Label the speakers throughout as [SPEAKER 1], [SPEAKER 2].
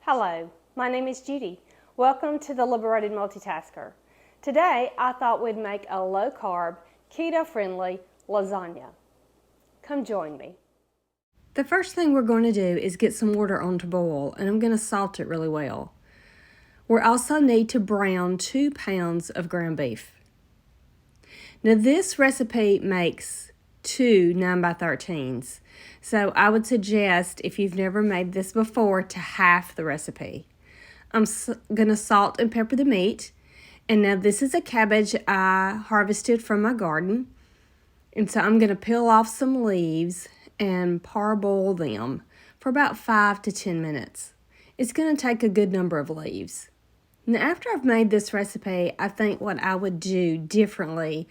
[SPEAKER 1] Hello, my name is Judy. Welcome to the Liberated Multitasker. Today I thought we'd make a low-carb, keto-friendly lasagna. Come join me. The first thing we're going to do is get some water on to boil, and I'm going to salt it really well. We also need to brown 2 pounds of ground beef. Now this recipe makes 2 9x13s. So I would suggest, if you've never made this before, to half the recipe. I'm going to salt and pepper the meat. And now this is a cabbage I harvested from my garden. And so I'm going to peel off some leaves and parboil them for about 5 to 10 minutes. It's going to take a good number of leaves. Now after I've made this recipe, I think what I would do differently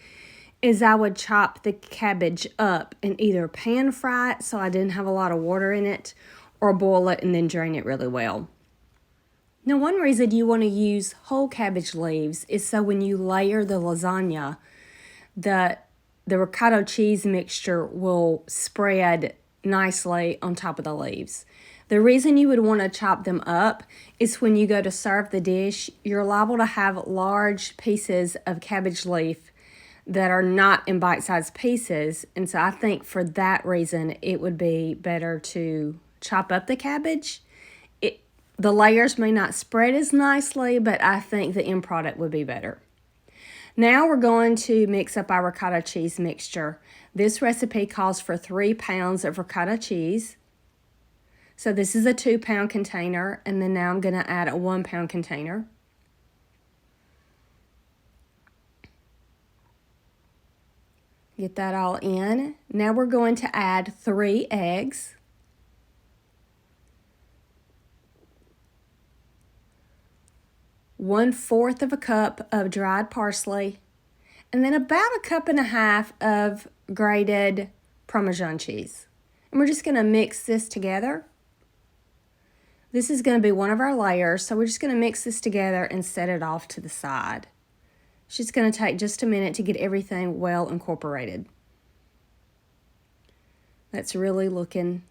[SPEAKER 1] is I would chop the cabbage up and either pan fry it so I didn't have a lot of water in it, or boil it and then drain it really well. Now one reason you want to use whole cabbage leaves is so when you layer the lasagna, the ricotta cheese mixture will spread nicely on top of the leaves. The reason you would want to chop them up is when you go to serve the dish, you're liable to have large pieces of cabbage leaf that are not in bite-sized pieces, and so I think for that reason it would be better to chop up the cabbage. The layers may not spread as nicely, but I think the end product would be better. Now we're going to mix up our ricotta cheese mixture. This recipe calls for 3 pounds of ricotta cheese. So this is a 2-pound container, and then now I'm going to add a 1-pound container. Get that all in. Now we're going to add 3 eggs. One-fourth of a cup of dried parsley, and then about 1.5 cups of grated Parmesan cheese. And we're just going to mix this together. This is going to be one of our layers, so we're just going to mix this together and set it off to the side. It's just going to take just a minute to get everything well incorporated. That's really looking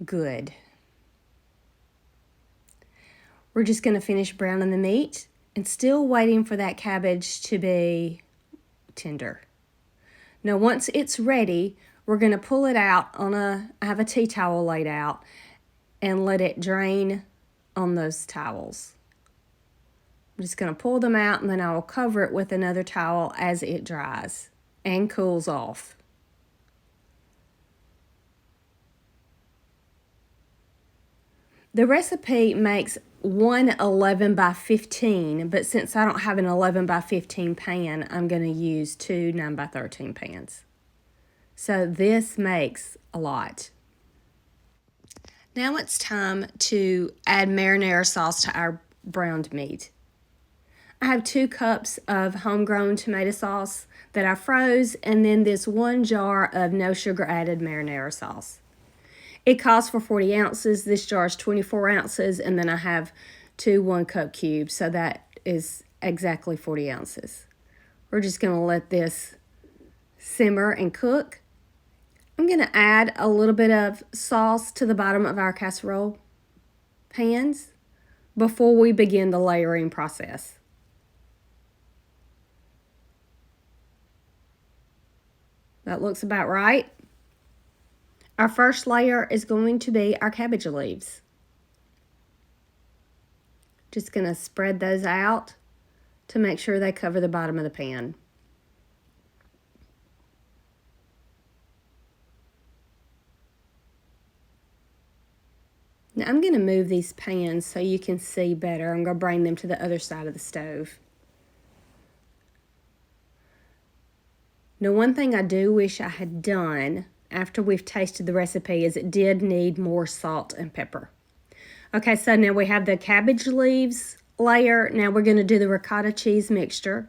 [SPEAKER 1] good. We're just going to finish browning the meat and still waiting for that cabbage to be tender. Now once it's ready, we're going to pull it out on I have a tea towel laid out, and let it drain on those towels. I'm just going to pull them out, and then I will cover it with another towel as it dries and cools off. The recipe makes one 11x15, but since I don't have an 11x15 pan, I'm going to use 2 9x13 pans. So this makes a lot. Now it's time to add marinara sauce to our browned meat. I have 2 cups of homegrown tomato sauce that I froze, and then this 1 jar of no sugar added marinara sauce. It calls for 40 ounces. This jar is 24 ounces, and then I have 2 1-cup cubes, so that is exactly 40 ounces. We're just going to let this simmer and cook. I'm going to add a little bit of sauce to the bottom of our casserole pans before we begin the layering process. That looks about right. Our first layer is going to be our cabbage leaves. Just going to spread those out to make sure they cover the bottom of the pan. Now I'm going to move these pans so you can see better. I'm going to bring them to the other side of the stove. Now one thing I do wish I had done after we've tasted the recipe is it did need more salt and pepper. Okay, so now we have the cabbage leaves layer. Now we're going to do the ricotta cheese mixture.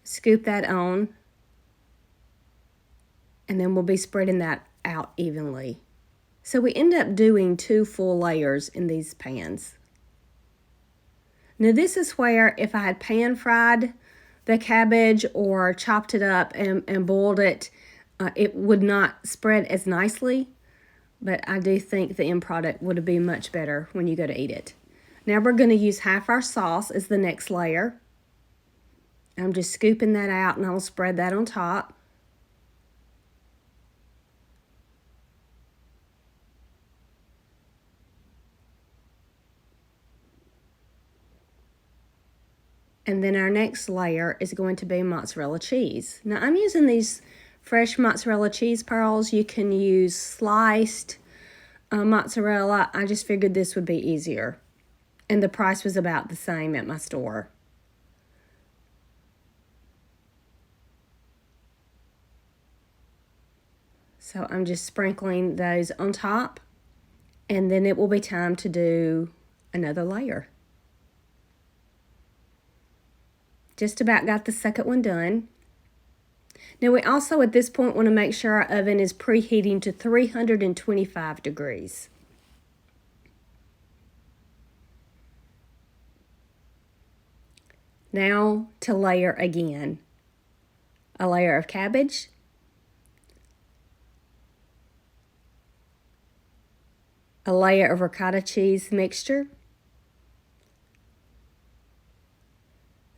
[SPEAKER 1] Scoop that on. And then we'll be spreading that out evenly. So we end up doing 2 full layers in these pans. Now this is where if I had pan fried the cabbage or chopped it up and boiled it, it would not spread as nicely. but I do think the end product would be much better when you go to eat it. Now we're going to use half our sauce as the next layer. I'm just scooping that out and I'll spread that on top. And then our next layer is going to be mozzarella cheese. Now I'm using these fresh mozzarella cheese pearls. You can use sliced mozzarella. I just figured this would be easier. And the price was about the same at my store. So I'm just sprinkling those on top, and then it will be time to do another layer. Just about got the second one done. Now we also at this point want to make sure our oven is preheating to 325 degrees. Now to layer again. A layer of cabbage, a layer of ricotta cheese mixture.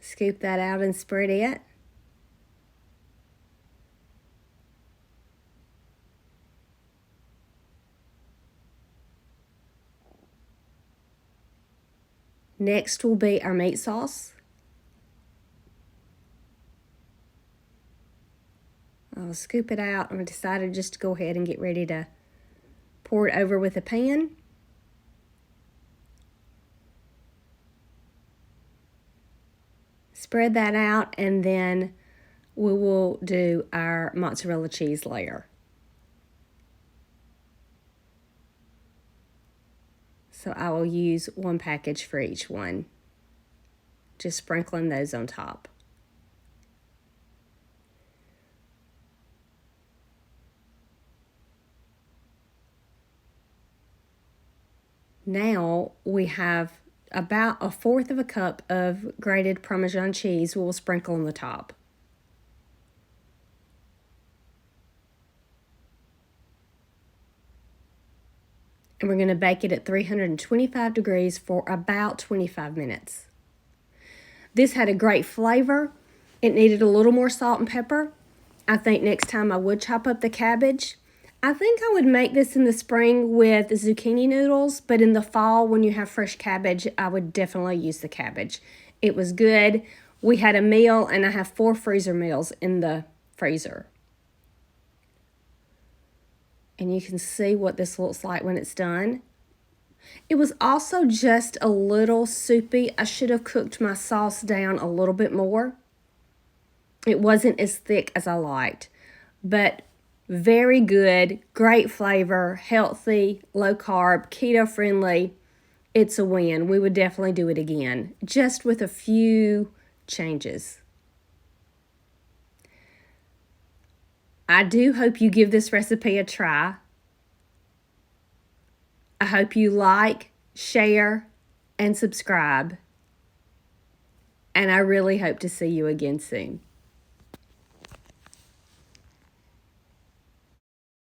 [SPEAKER 1] Scoop that out and spread it. Next will be our meat sauce. I'll scoop it out. I decided just to go ahead and get ready to pour it over with a pan. Spread that out, and then we will do our mozzarella cheese layer. So I will use one package for each one. Just sprinkling those on top. Now we have about 1/4 of a cup of grated Parmesan cheese we'll sprinkle on the top. And we're going to bake it at 325 degrees for about 25 minutes. This had a great flavor. It needed a little more salt and pepper. I think next time I would chop up the cabbage. I think I would make this in the spring with zucchini noodles, but in the fall when you have fresh cabbage, I would definitely use the cabbage. It was good. We had a meal, and I have 4 freezer meals in the freezer. And you can see what this looks like when it's done. It was also just a little soupy. I should have cooked my sauce down a little bit more. It wasn't as thick as I liked, but very good, great flavor, healthy, low carb, keto friendly. It's a win. We would definitely do it again, just with a few changes. I do hope you give this recipe a try. I hope you like, share, and subscribe. And I really hope to see you again soon.